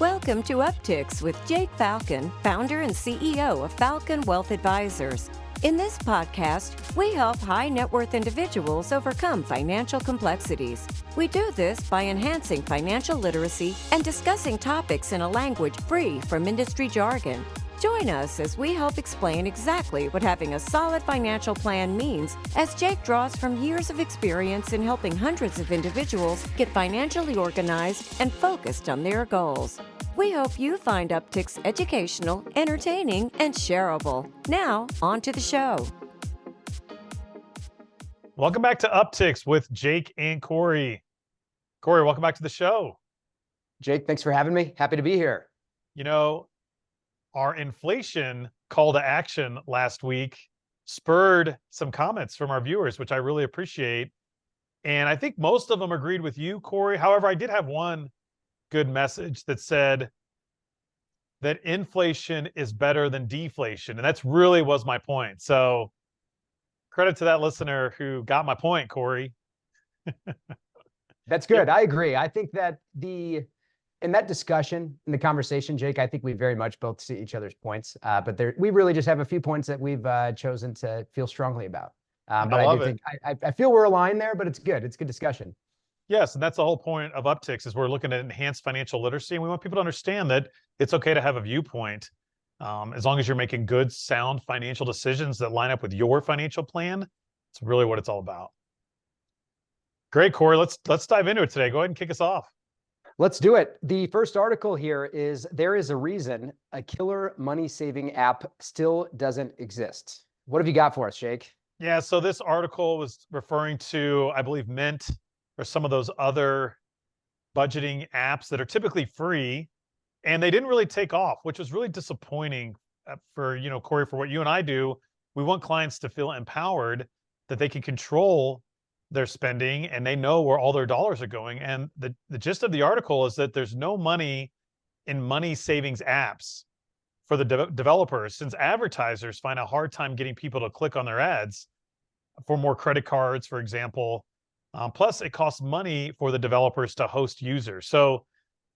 Welcome to Upticks with Jake Falcon, founder and CEO of Falcon Wealth Advisors. In this podcast, we help high net worth individuals overcome financial complexities. We do this by enhancing financial literacy and discussing topics in a language free from industry jargon. Join us as we help explain exactly what having a solid financial plan means, as Jake draws from years of experience in helping hundreds of individuals get financially organized and focused on their goals. We hope you find Upticks educational, entertaining, and shareable. Now, on to the show. Welcome back to Upticks with Jake and Cory. Cory, welcome back to the show. Jake, thanks for having me. Happy to be here. You know, our inflation call to action last week spurred some comments from our viewers, which I really appreciate. And I think most of them agreed with you, Cory. However, I did have one good message that said that inflation is better than deflation. And that's really was my point. So credit to that listener who got my point, Cory. That's good. I agree. I think that in that discussion, in the conversation, Jake, I think we very much both see each other's points, but we really just have a few points that we've chosen to feel strongly about. But I feel we're aligned there, but it's good. It's good discussion. Yes, and that's the whole point of Upticks is we're looking at enhanced financial literacy, and we want people to understand that it's okay to have a viewpoint as long as you're making good, sound financial decisions that line up with your financial plan. It's really what it's all about. Great, Cory. Let's dive into it today. Go ahead and kick us off. Let's do it. The first article here is there is a reason a killer money-saving app still doesn't exist. What have you got for us, Jake? Yeah, so this article was referring to, I believe, Mint or some of those other budgeting apps that are typically free, and they didn't really take off, which was really disappointing for, Cory, for what you and I do. We want clients to feel empowered that they can control their spending and they know where all their dollars are going. And the gist of the article is that there's no money in money savings apps for the developers, since advertisers find a hard time getting people to click on their ads for more credit cards, for example. Plus, it costs money for the developers to host users. So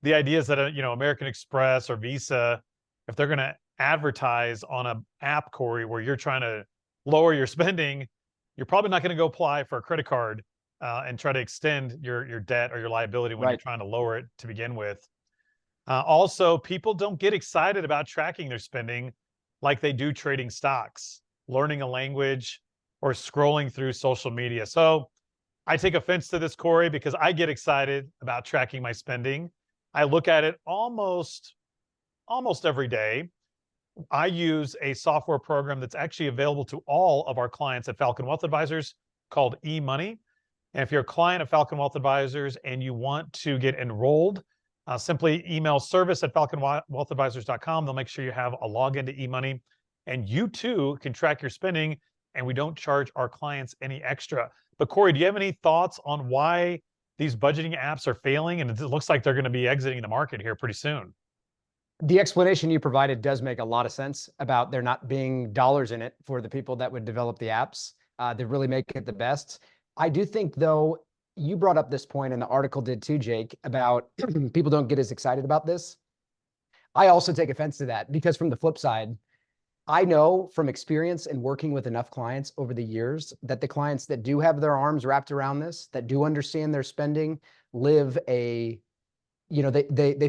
the idea is that, American Express or Visa, if they're going to advertise on an app, Cory, where you're trying to lower your spending, you're probably not going to go apply for a credit card and try to extend your debt or your liability when you're trying to lower it to begin with. Also, people don't get excited about tracking their spending like they do trading stocks, learning a language, or scrolling through social media. So I take offense to this, Cory, because I get excited about tracking my spending. I look at it almost every day. I use a software program that's actually available to all of our clients at Falcon Wealth Advisors called eMoney. And if you're a client of Falcon Wealth Advisors and you want to get enrolled, simply email service@falconwealthadvisors.com. They'll make sure you have a login to eMoney, and you too can track your spending, and we don't charge our clients any extra. But Cory, do you have any thoughts on why these budgeting apps are failing? And it looks like they're going to be exiting the market here pretty soon. The explanation you provided does make a lot of sense about there not being dollars in it for the people that would develop the apps that really make it the best. I do think, though, you brought up this point, and the article did too, Jake, about people don't get as excited about this. I also take offense to that because from the flip side, I know from experience in working with enough clients over the years that the clients that do have their arms wrapped around this, that do understand their spending, live they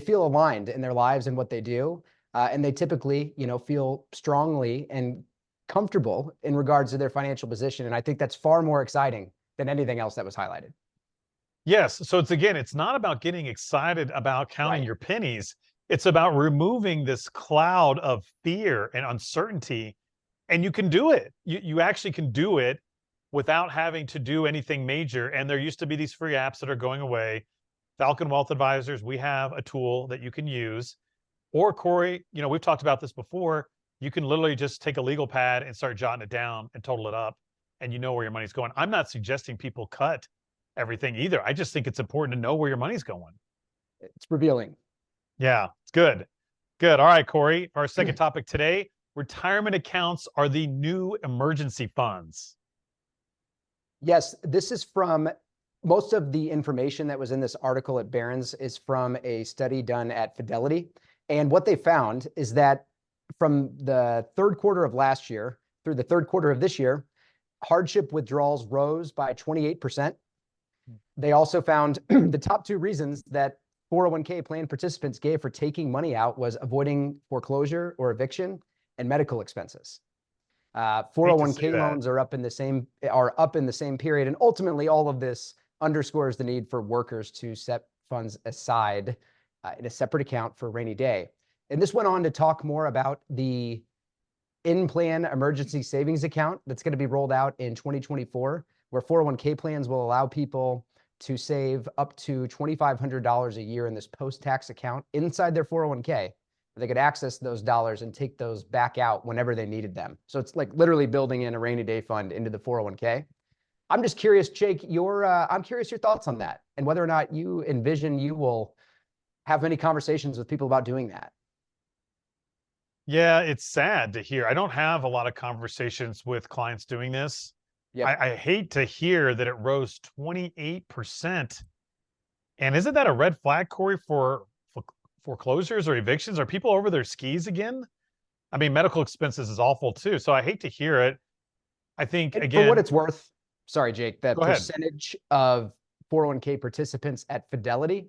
feel aligned in their lives and what they do. And they typically, feel strongly and comfortable in regards to their financial position. And I think that's far more exciting than anything else that was highlighted. Yes. So it's not about getting excited about counting your pennies. It's about removing this cloud of fear and uncertainty. And you can do it. You actually can do it without having to do anything major. And there used to be these free apps that are going away. Falcon Wealth Advisors, we have a tool that you can use. Or Cory, we've talked about this before. You can literally just take a legal pad and start jotting it down and total it up, and you know where your money's going. I'm not suggesting people cut everything either. I just think it's important to know where your money's going. It's revealing. Yeah, it's good. Good. All right, Cory, our second topic today, retirement accounts are the new emergency funds. Yes, this is from Most of the information that was in this article at Barron's is from a study done at Fidelity. And what they found is that from the third quarter of last year through the third quarter of this year, hardship withdrawals rose by 28%. They also found the top two reasons that 401k plan participants gave for taking money out was avoiding foreclosure or eviction and medical expenses. 401k loans are up in the same period, and ultimately all of this underscores the need for workers to set funds aside in a separate account for a rainy day. And this went on to talk more about the in-plan emergency savings account that's going to be rolled out in 2024, where 401k plans will allow people to save up to $2,500 a year in this post-tax account inside their 401k. They could access those dollars and take those back out whenever they needed them. So it's like literally building in a rainy day fund into the 401k. I'm just curious, Jake, I'm curious your thoughts on that and whether or not you envision you will have many conversations with people about doing that. Yeah, it's sad to hear. I don't have a lot of conversations with clients doing this. Yep. I hate to hear that it rose 28%. And isn't that a red flag, Cory, for foreclosures or evictions? Are people over their skis again? I mean, medical expenses is awful too. So I hate to hear it. I think, And again, for what it's worth, sorry, Jake, the go ahead. percentage of 401k participants at Fidelity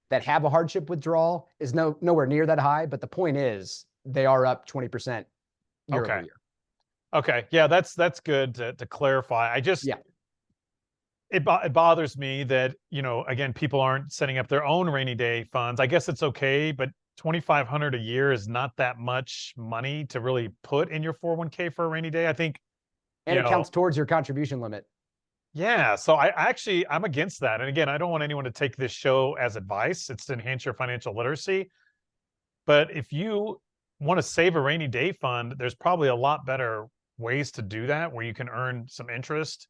that have a hardship withdrawal is nowhere near that high. But the point is, they are up 20% year over year. Okay. Yeah, that's good to clarify. I just, it bothers me that, again, people aren't setting up their own rainy day funds. I guess it's okay, but $2,500 a year is not that much money to really put in your 401k for a rainy day. I think, and it counts towards your contribution limit. Yeah. So I'm against that. And again, I don't want anyone to take this show as advice. It's to enhance your financial literacy. But if you want to save a rainy day fund, there's probably a lot better ways to do that where you can earn some interest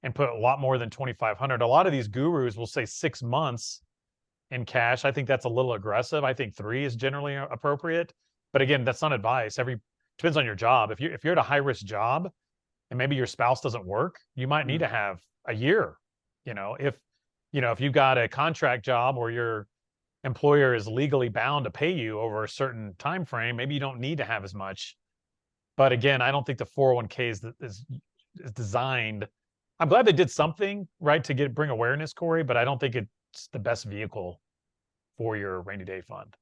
and put a lot more than 2,500. A lot of these gurus will say 6 months in cash. I think that's a little aggressive. I think 3 is generally appropriate. But again, that's not advice. Depends on your job. If you're at a high risk job and maybe your spouse doesn't work, you might need to have a year. If you've got a contract job where your employer is legally bound to pay you over a certain time frame, maybe you don't need to have as much. But again, I don't think the 401k is designed. I'm glad they did something right to bring awareness, Cory, but I don't think it's the best vehicle for your rainy day fund.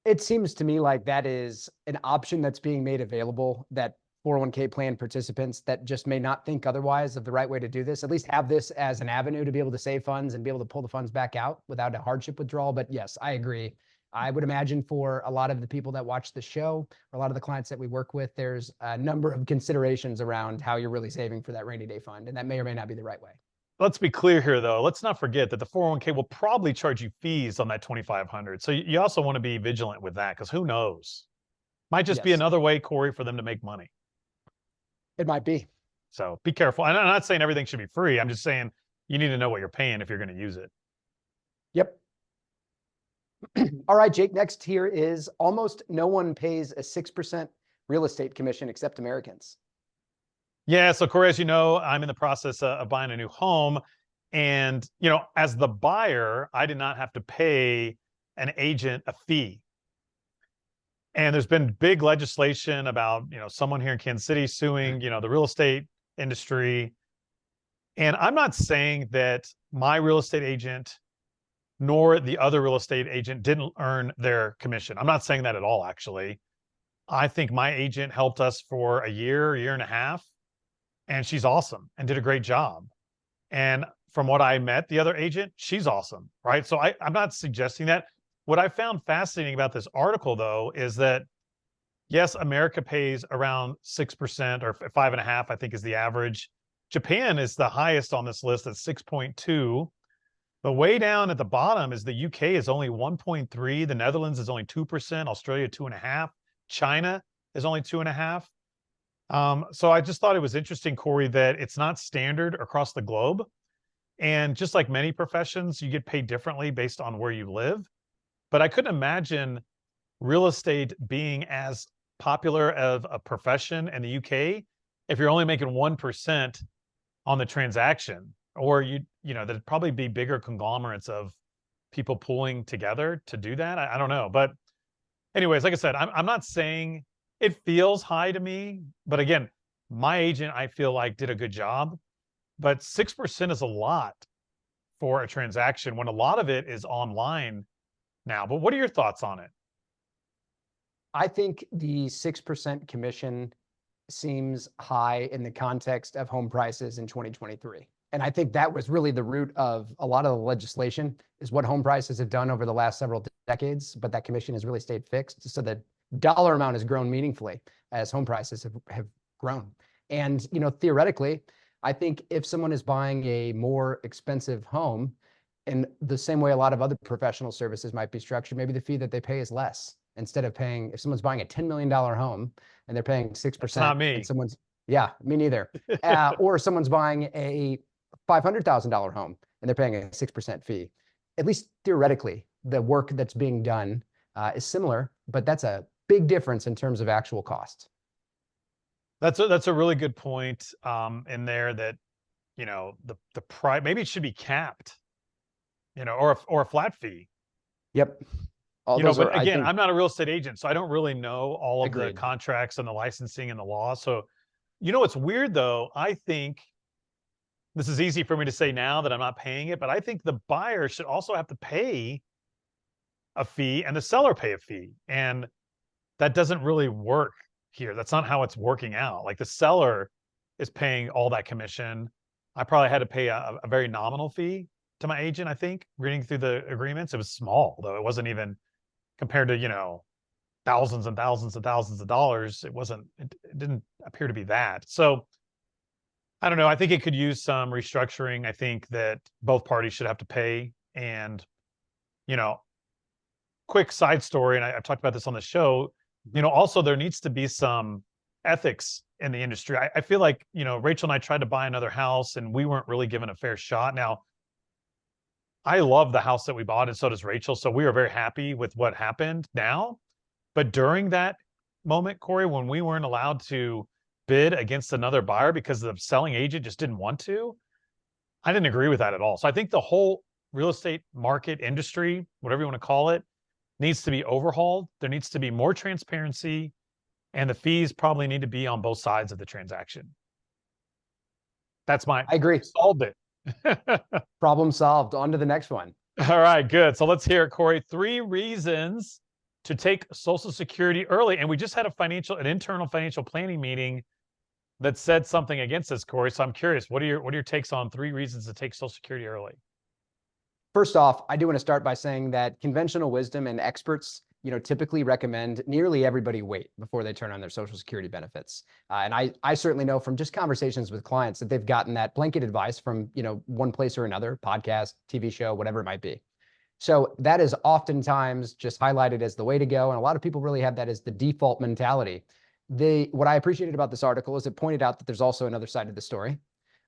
It seems to me like that is an option that's being made available that 401k plan participants that just may not think otherwise of the right way to do this, at least have this as an avenue to be able to save funds and be able to pull the funds back out without a hardship withdrawal. But yes, I agree. I would imagine for a lot of the people that watch the show, or a lot of the clients that we work with, there's a number of considerations around how you're really saving for that rainy day fund. And that may or may not be the right way. Let's be clear here, though. Let's not forget that the 401k will probably charge you fees on that $2,500. So you also want to be vigilant with that, because who knows? Might just be another way, Cory, for them to make money. It might be. So be careful. And I'm not saying everything should be free. I'm just saying you need to know what you're paying if you're going to use it. Yep. All right, Jake, next here is almost no one pays a 6% real estate commission except Americans. Yeah. So, Cory, as you know, I'm in the process of buying a new home. And, as the buyer, I did not have to pay an agent a fee. And there's been big legislation about, someone here in Kansas City suing, the real estate industry. And I'm not saying that my real estate agent nor the other real estate agent didn't earn their commission. I'm not saying that at all, actually. I think my agent helped us for a year and a half, and she's awesome and did a great job. And from what I met, the other agent, she's awesome, right? So I'm not suggesting that. What I found fascinating about this article, though, is that, yes, America pays around 6% or 5.5%, I think is the average. Japan is the highest on this list at 6.2%. But way down at the bottom is the UK is only 1.3%. The Netherlands is only 2%. Australia, 2.5%. China is only 2.5%. So I just thought it was interesting, Cory, that it's not standard across the globe. And just like many professions, you get paid differently based on where you live. But I couldn't imagine real estate being as popular of a profession in the UK if you're only making 1% on the transaction, or there'd probably be bigger conglomerates of people pulling together to do that. I don't know. But anyways, like I said, I'm not saying it feels high to me, but again, my agent, I feel like did a good job, but 6% is a lot for a transaction when a lot of it is online now. But what are your thoughts on it? I think the 6% commission seems high in the context of home prices in 2023. And I think that was really the root of a lot of the legislation, is what home prices have done over the last several decades, but that commission has really stayed fixed. So the dollar amount has grown meaningfully as home prices have grown. And, theoretically, I think if someone is buying a more expensive home, in the same way a lot of other professional services might be structured, maybe the fee that they pay is less. Instead of paying, if someone's buying a $10 million home and they're paying 6%, not me. and yeah, me neither. Or someone's buying a $500,000 home and they're paying a 6% fee. At least theoretically, the work that's being done is similar, but that's a big difference in terms of actual cost. That's a really good point in there, that the price, maybe it should be capped, or a flat fee. Yep. But again, I'm not a real estate agent, so I don't really know all of Agreed. the contracts and the licensing and the law. So, it's weird though. I think this is easy for me to say now that I'm not paying it, but I think the buyer should also have to pay a fee and the seller pay a fee. And that doesn't really work here. That's not how it's working out. Like, the seller is paying all that commission. I probably had to pay a very nominal fee to my agent, I think, reading through the agreements. It was small, though. It wasn't even compared to, thousands and thousands and thousands of dollars. It didn't appear to be that. So I don't know. I think it could use some restructuring. I think that both parties should have to pay. And, quick side story, and I've talked about this on the show, also there needs to be some ethics in the industry. I feel like, Rachel and I tried to buy another house and we weren't really given a fair shot. Now, I love the house that we bought, and so does Rachel. So we are very happy with what happened now. But during that moment, Cory, when we weren't allowed to bid against another buyer because the selling agent just didn't want to, I didn't agree with that at all. So I think the whole real estate market industry, whatever you want to call it, needs to be overhauled. There needs to be more transparency, and the fees probably need to be on both sides of the transaction. I agree. Solved it. Problem solved. On to the next one. All right, good. So let's hear it, Cory. 3 reasons to take Social Security early. And we just had an internal financial planning meeting that said something against this, Cory. So I'm curious, what are your takes on 3 reasons to take Social Security early? First off, I do want to start by saying that conventional wisdom and experts, typically recommend nearly everybody wait before they turn on their Social Security benefits. And I certainly know from just conversations with clients that they've gotten that blanket advice from, one place or another, podcast, TV show, whatever it might be. So that is oftentimes just highlighted as the way to go. And a lot of people really have that as the default mentality. What I appreciated about this article is it pointed out that there's also another side of the story.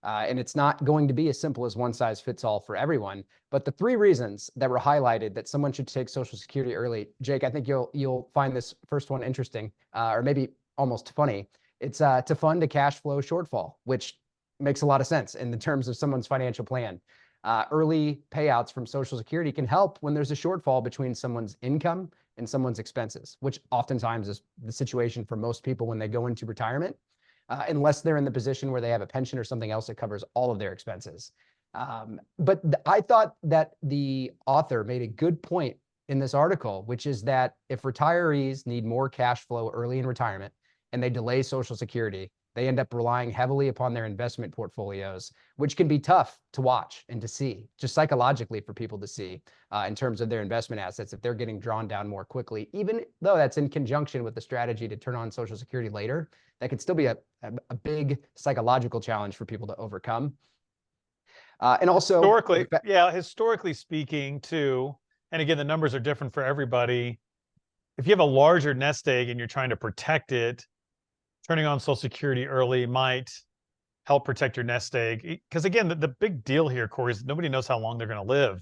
And it's not going to be as simple as one size fits all for everyone. But the 3 reasons that were highlighted that someone should take Social Security early, Jake, I think you'll find this first one interesting, or maybe almost funny. It's to fund a cash flow shortfall, which makes a lot of sense in the terms of someone's financial plan. Early payouts from Social Security can help when there's a shortfall between someone's income and someone's expenses, which oftentimes is the situation for most people when they go into retirement. Unless they're in the position where they have a pension or something else that covers all of their expenses. But I thought that the author made a good point in this article, which is that if retirees need more cash flow early in retirement and they delay Social Security, they end up relying heavily upon their investment portfolios, which can be tough to watch and to see, just psychologically for people to see in terms of their investment assets if they're getting drawn down more quickly, even though that's in conjunction with the strategy to turn on Social Security later. That could still be a big psychological challenge for people to overcome. And also historically speaking too, and again, the numbers are different for everybody. If you have a larger nest egg and you're trying to protect it, turning on Social Security early might help protect your nest egg. Because again, the big deal here, Cory, is nobody knows how long they're going to live.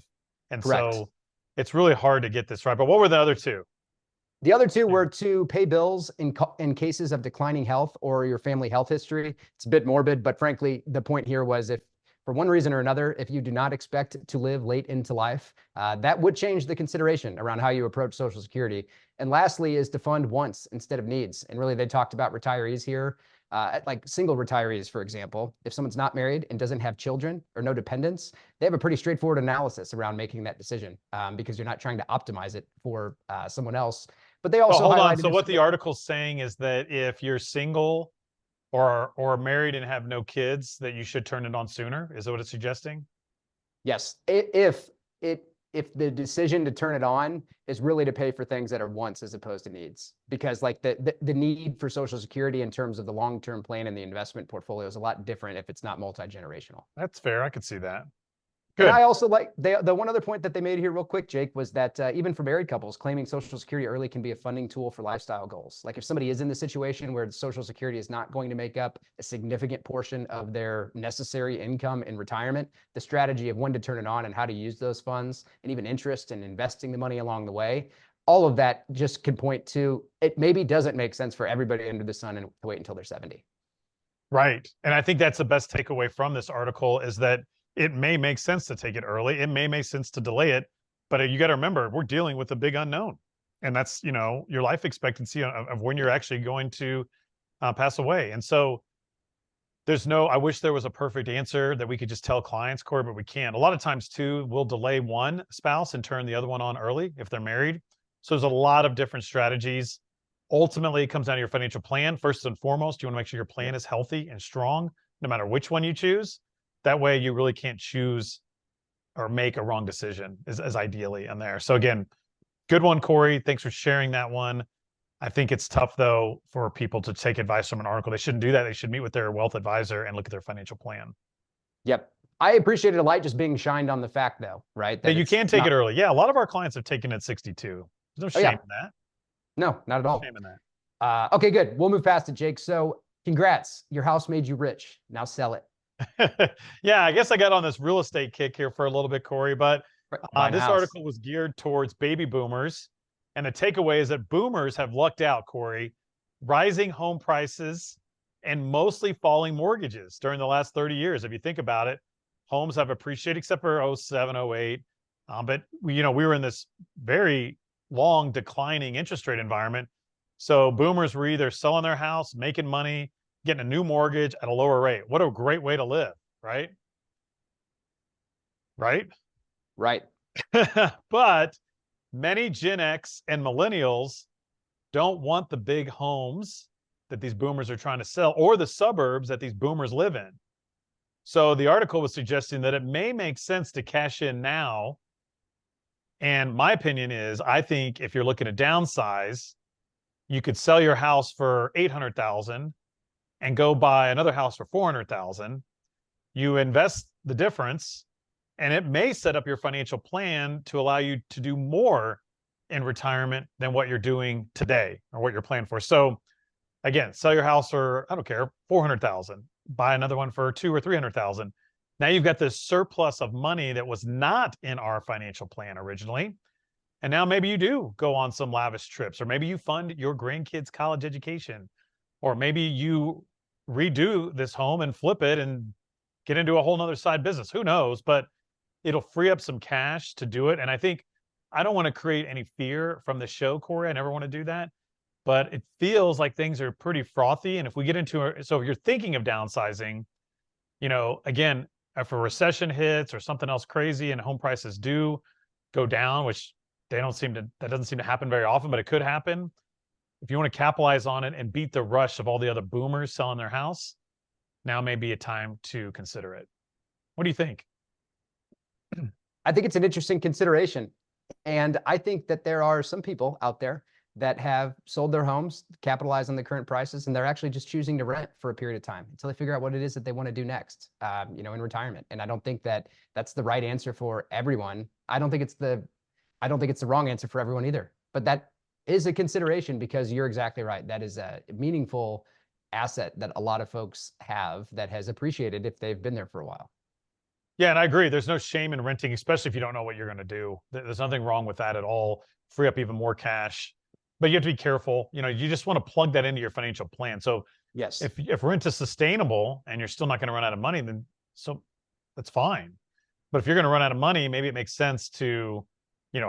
And Correct. So it's really hard to get this right. But what were the other 2? The other 2 were to pay bills in cases of declining health or your family health history. It's a bit morbid, but frankly, the point here was if for one reason or another, if you do not expect to live late into life, that would change the consideration around how you approach Social Security. And lastly is to fund wants instead of needs. And really, they talked about retirees here, like single retirees, for example. If someone's not married and doesn't have children or no dependents, they have a pretty straightforward analysis around making that decision, because you're not trying to optimize it for someone else. But they also hold on. highlighted So what the article's saying is that if you're single or married and have no kids, that you should turn it on sooner. Is that what it's suggesting? Yes, if the decision to turn it on is really to pay for things that are wants as opposed to needs, because like the need for Social Security in terms of the long-term plan and the investment portfolio is a lot different if it's not multi-generational. That's fair. I could see that. And Good. I also like the one other point that they made here real quick, Jake, was that even for married couples, claiming Social Security early can be a funding tool for lifestyle goals. Like if somebody is in the situation where Social Security is not going to make up a significant portion of their necessary income in retirement, the strategy of when to turn it on and how to use those funds and even interest and investing the money along the way, all of that just can point to it maybe doesn't make sense for everybody under the sun and to wait until they're 70. Right. And I think that's the best takeaway from this article is that it may make sense to take it early. It may make sense to delay it, but you got to remember, we're dealing with a big unknown. And that's, your life expectancy of when you're actually going to pass away. And so I wish there was a perfect answer that we could just tell clients, Cory, but we can't. A lot of times too, we'll delay one spouse and turn the other one on early if they're married. So there's a lot of different strategies. Ultimately, it comes down to your financial plan. First and foremost, you want to make sure your plan is healthy and strong, no matter which one you choose. That way you really can't choose or make a wrong decision as ideally in there. So again, good one, Cory. Thanks for sharing that one. I think it's tough though for people to take advice from an article. They shouldn't do that. They should meet with their wealth advisor and look at their financial plan. Yep. I appreciated a light just being shined on the fact though, right? That you can take it early. Yeah, a lot of our clients have taken it at 62. There's no shame in that. No, not at all. Shame in that. Okay, good. We'll move past it, Jake. So congrats. Your house made you rich. Now sell it. Yeah, I guess I got on this real estate kick here for a little bit, Cory, but this article was geared towards baby boomers. And the takeaway is that boomers have lucked out, Cory. Rising home prices and mostly falling mortgages during the last 30 years. If you think about it, homes have appreciated except for 07, 08. But we were in this very long declining interest rate environment. So boomers were either selling their house, making money, getting a new mortgage at a lower rate. What a great way to live, right? Right? Right. But many Gen X and millennials don't want the big homes that these boomers are trying to sell or the suburbs that these boomers live in. So the article was suggesting that it may make sense to cash in now. And my opinion is, I think if you're looking to downsize, you could sell your house for $800,000 and go buy another house for $400,000. You invest the difference, and it may set up your financial plan to allow you to do more in retirement than what you're doing today or what you're planning for. So again, sell your house for, I don't care, $400,000, buy another one for $200,000 or $300,000. Now you've got this surplus of money that was not in our financial plan originally. And now maybe you do go on some lavish trips, or maybe you fund your grandkids' college education, or maybe you redo this home and flip it and get into a whole nother side business. Who knows? But it'll free up some cash to do it. And I think I don't want to create any fear from the show, Cory. I never want to do that. But it feels like things are pretty frothy. And if we get into it, so if you're thinking of downsizing, again, if a recession hits or something else crazy and home prices do go down, which that doesn't seem to happen very often, but it could happen. If you want to capitalize on it and beat the rush of all the other boomers selling their house, now may be a time to consider it. What do you think? I think it's an interesting consideration. And I think that there are some people out there that have sold their homes, capitalized on the current prices, and they're actually just choosing to rent for a period of time until they figure out what it is that they want to do next, in retirement. And I don't think that that's the right answer for everyone. I don't think it's the wrong answer for everyone either. But that is a consideration because you're exactly right. That is a meaningful asset that a lot of folks have that has appreciated if they've been there for a while. Yeah, and I agree. There's no shame in renting, especially if you don't know what you're going to do. There's nothing wrong with that at all. Free up even more cash. But you have to be careful. You just want to plug that into your financial plan. So yes, if rent is sustainable and you're still not going to run out of money, then so that's fine. But if you're going to run out of money, maybe it makes sense to,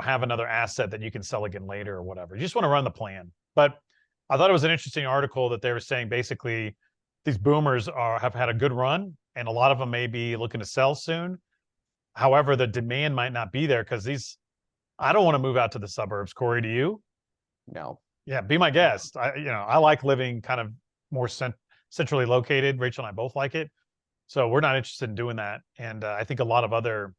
have another asset that you can sell again later or whatever. You just want to run the plan. But I thought it was an interesting article that they were saying basically these boomers have had a good run, and a lot of them may be looking to sell soon. However, the demand might not be there because I don't want to move out to the suburbs. Cory, do you? No. Yeah, be my guest. I like living kind of more centrally located. Rachel and I both like it. So we're not interested in doing that. And I think a lot of other,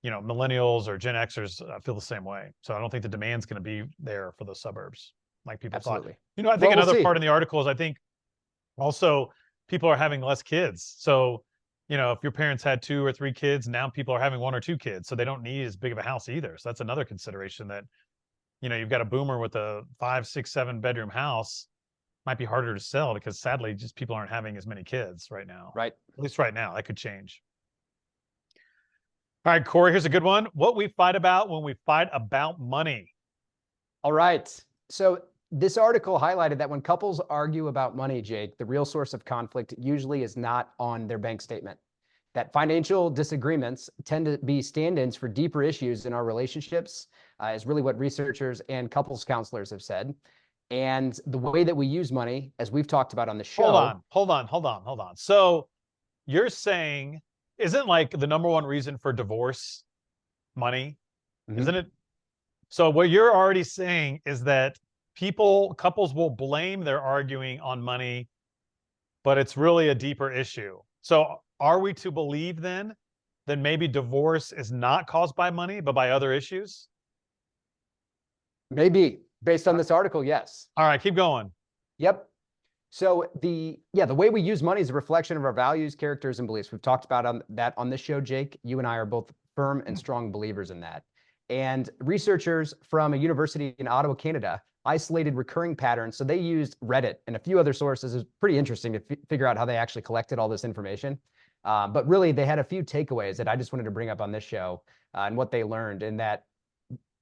millennials or Gen Xers feel the same way. So I don't think the demand's going to be there for those suburbs like people Absolutely. thought. I think another part in the article is I think also people are having less kids. So, if your parents had 2 or 3 kids, now people are having 1 or 2 kids. So they don't need as big of a house either. So that's another consideration that, you've got a boomer with a 5, 6, 7 bedroom house. Might be harder to sell because sadly, just people aren't having as many kids right now. Right. At least right now. That could change. All right, Cory, here's a good one. What we fight about when we fight about money. All right. So this article highlighted that when couples argue about money, Jake, the real source of conflict usually is not on their bank statement. That financial disagreements tend to be stand-ins for deeper issues in our relationships, is really what researchers and couples counselors have said. And the way that we use money, as we've talked about on the show. Hold on. So you're saying, isn't like the number one reason for divorce money? Mm-hmm. Isn't it? So what you're already saying is that couples will blame their arguing on money, but it's really a deeper issue. So are we to believe then that maybe divorce is not caused by money, but by other issues? Maybe. Based on this article, yes. All right, keep going. Yep. So the way we use money is a reflection of our values, characters, and beliefs. We've talked about that on this show, Jake. You and I are both firm and strong believers in that. And researchers from a university in Ottawa, Canada, isolated recurring patterns. So they used Reddit and a few other sources. It was pretty interesting to figure out how they actually collected all this information. But really, they had a few takeaways that I just wanted to bring up on this show and what they learned. And that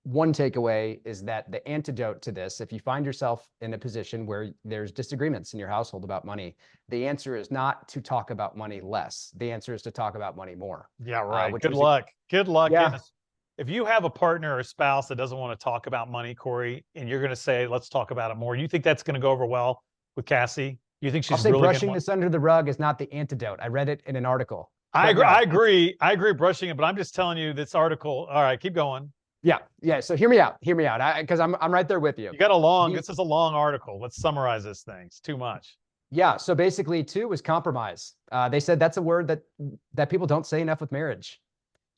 one takeaway is that the antidote to this, if you find yourself in a position where there's disagreements in your household about money, the answer is not to talk about money less. The answer is to talk about money more. Yeah, right. Good luck. Yeah. If you have a partner or a spouse that doesn't want to talk about money, Cory, and you're going to say, let's talk about it more, you think that's going to go over well with Cassie? You think she's I'll say really brushing this under the rug is not the antidote. I read it in an article. I agree brushing it, but I'm just telling you this article. All right, keep going. Yeah. So hear me out, because I'm right there with you. This is a long article. Let's summarize this thing. It's too much. Yeah. So basically 2 was compromise. They said that's a word that people don't say enough with marriage.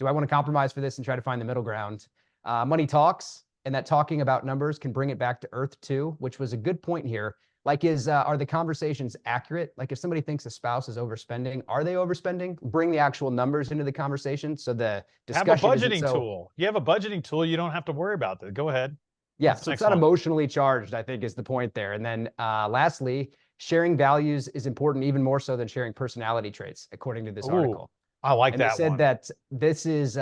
Do I want to compromise for this and try to find the middle ground? Money talks, and that talking about numbers can bring it back to earth too, which was a good point here. Like, are the conversations accurate? Like, if somebody thinks a spouse is overspending, are they overspending? Bring the actual numbers into the conversation. So the discussion. Have a budgeting tool. You have a budgeting tool. You don't have to worry about that. Go ahead. Yeah. So it's not emotionally charged, I think, is the point there. And then lastly, sharing values is important, even more so than sharing personality traits, according to this article. I like that. They said that this is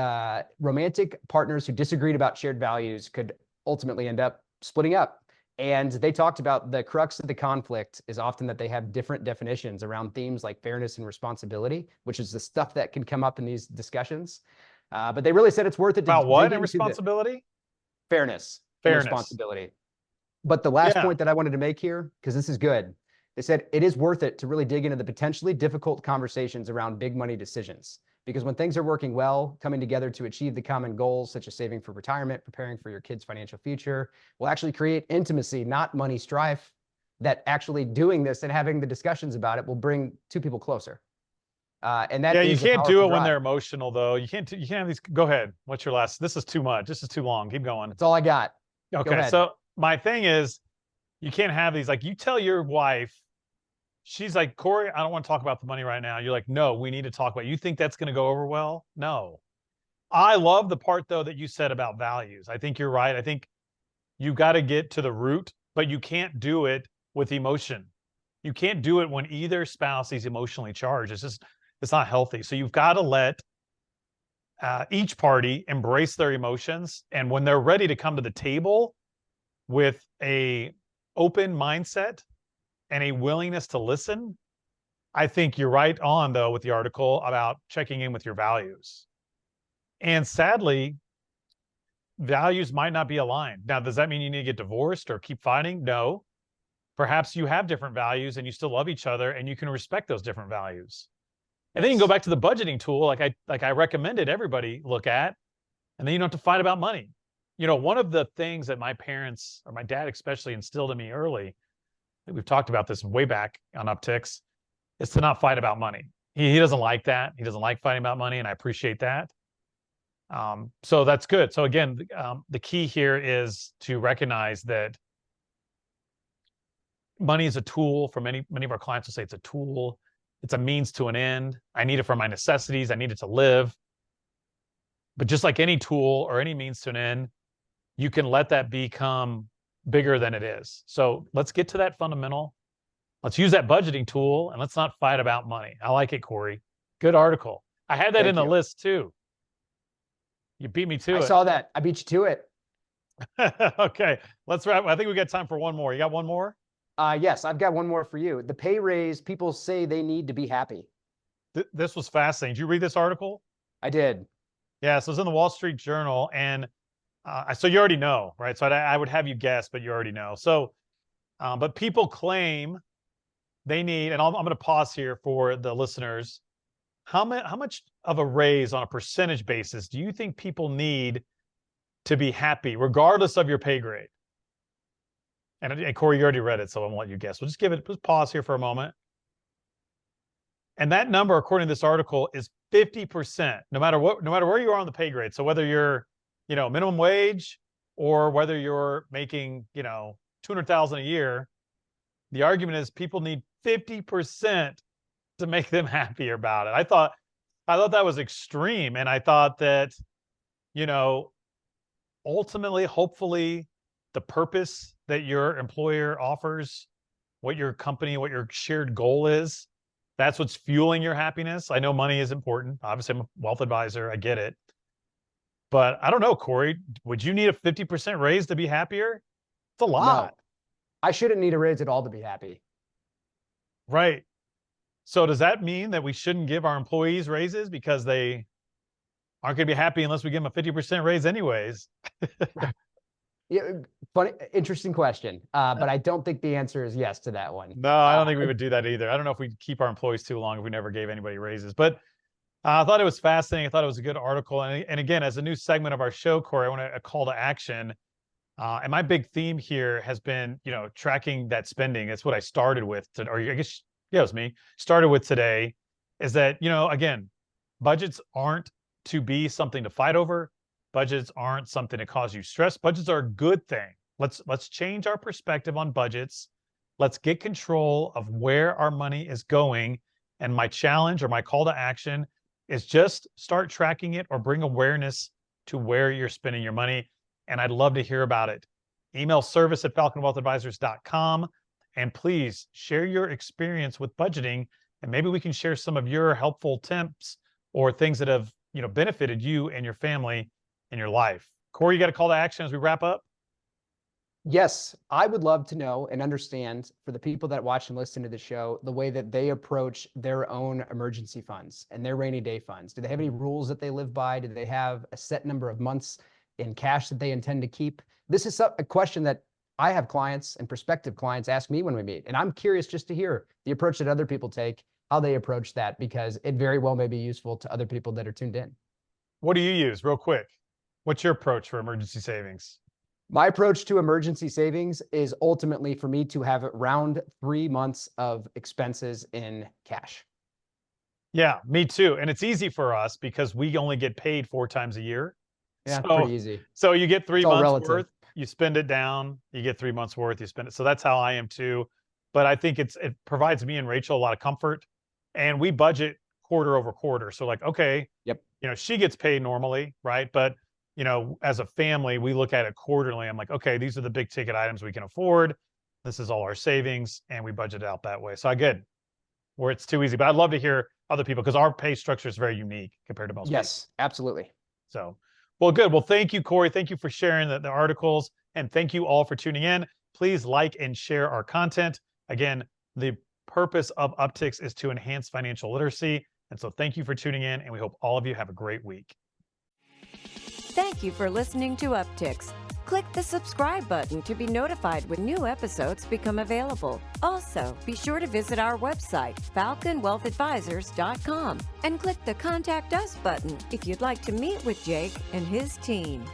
romantic partners who disagreed about shared values could ultimately end up splitting up. And they talked about the crux of the conflict is often that they have different definitions around themes like fairness and responsibility, which is the stuff that can come up in these discussions. But they really said it's worth it. About what? And responsibility? Fairness. And responsibility. But the last point that I wanted to make here, because this is good, they said it is worth it to really dig into the potentially difficult conversations around big money decisions. Because when things are working well, coming together to achieve the common goals, such as saving for retirement, preparing for your kids' financial future, will actually create intimacy, not money strife. That actually doing this and having the discussions about it will bring 2 people closer. And that you can't do it when they're emotional, though. You can't have these. Go ahead. What's your last? This is too much. This is too long. Keep going. That's all I got. Okay. So my thing is, you can't have these. Like, you tell your wife, she's like, Cory, I don't want to talk about the money right now. You're like, no, we need to talk about it. You think that's going to go over well? No. I love the part, though, that you said about values. I think you're right. I think you got to get to the root, but you can't do it with emotion. You can't do it when either spouse is emotionally charged. It's not healthy. So you've got to let each party embrace their emotions. And when they're ready to come to the table with a open mindset and a willingness to listen, I think you're right on, though, with the article about checking in with your values. And sadly, values might not be aligned. Now, does that mean you need to get divorced or keep fighting? No. Perhaps you have different values and you still love each other and you can respect those different values. And then you can go back to the budgeting tool, like I recommended everybody look at, and then you don't have to fight about money. You know, one of the things that my parents, or my dad especially, instilled in me early, we've talked about this way back on Upticks, is to not fight about money. He doesn't like that. He doesn't like fighting about money, and I appreciate that. So that's good. So again, the key here is to recognize that money is a tool. For many of our clients will say it's a tool. It's a means to an end. I need it for my necessities. I need it to live. But just like any tool or any means to an end, you can let that become bigger than it is. So let's get to that fundamental. Let's use that budgeting tool and let's not fight about money. I like it, Cory. Good article. I had that in the list too. You beat me to it. I saw that. I beat you to it. Okay, let's wrap. I think we got time for one more. You got one more? Yes, I've got one more for you. The pay raise, people say they need to be happy. This was fascinating. Did you read this article? I did. Yeah, so it's in the Wall Street Journal, and so you already know, right? So I would have you guess, but you already know. So, but people claim they need, and I'm going to pause here for the listeners. How much of a raise on a percentage basis do you think people need to be happy, regardless of your pay grade? And Cory, you already read it, so I'm gonna let you guess. We'll just pause here for a moment. And that number, according to this article, is 50%. No matter where you are on the pay grade. So whether you're, minimum wage or whether you're making, $200,000 a year, the argument is people need 50% to make them happier about it. I thought that was extreme, and I thought that, ultimately, hopefully, the purpose that your employer offers, what your company, what your shared goal is, that's what's fueling your happiness. I know money is important. Obviously, I'm a wealth advisor. I get it. But I don't know, Cory, would you need a 50% raise to be happier? It's a lot. No, I shouldn't need a raise at all to be happy. Right. So does that mean that we shouldn't give our employees raises because they aren't going to be happy unless we give them a 50% raise anyways? Yeah, funny, interesting question. But I don't think the answer is yes to that one. No, I don't think we would do that either. I don't know if we'd keep our employees too long if we never gave anybody raises. But I thought it was fascinating. I thought it was a good article. And again, as a new segment of our show, Cory, I want a call to action. And my big theme here has been, tracking that spending. That's what I started with, or I guess, yeah, it was me. Started with today, is that, again, budgets aren't to be something to fight over. Budgets aren't something to cause you stress. Budgets are a good thing. Let's change our perspective on budgets. Let's get control of where our money is going. And my challenge or my call to action is just start tracking it or bring awareness to where you're spending your money. And I'd love to hear about it. Email service@falconwealthadvisors.com. And please share your experience with budgeting. And maybe we can share some of your helpful tips or things that have, benefited you and your family in your life. Cory, you got a call to action as we wrap up? Yes, I would love to know and understand, for the people that watch and listen to the show, the way that they approach their own emergency funds and their rainy day funds. Do they have any rules that they live by? Do they have a set number of months in cash that they intend to keep? This is a question that I have clients and prospective clients ask me when we meet. And I'm curious just to hear the approach that other people take, how they approach that, because it very well may be useful to other people that are tuned in. What do you use, real quick? What's your approach for emergency savings? My approach to emergency savings is ultimately for me to have around 3 months of expenses in cash. Yeah, me too. And it's easy for us because we only get paid 4 times a year. Yeah, pretty easy. So you get 3 months relative. worth, you spend it down, you get 3 months worth, you spend it. So that's how I am too. But I think it provides me and Rachel a lot of comfort. And we budget quarter over quarter. So like, okay, yep, she gets paid normally, right? But as a family, we look at it quarterly. I'm like, okay, these are the big ticket items we can afford. This is all our savings, and we budget it out that way. So I get where it's too easy, but I'd love to hear other people because our pay structure is very unique compared to most people. Yes, absolutely. So, well, good. Well, thank you, Cory. Thank you for sharing the articles, and thank you all for tuning in. Please like and share our content. Again, the purpose of Upticks is to enhance financial literacy. And so thank you for tuning in, and we hope all of you have a great week. Thank you for listening to Upticks. Click the subscribe button to be notified when new episodes become available. Also, be sure to visit our website, falconwealthadvisors.com, and click the Contact Us button if you'd like to meet with Jake and his team.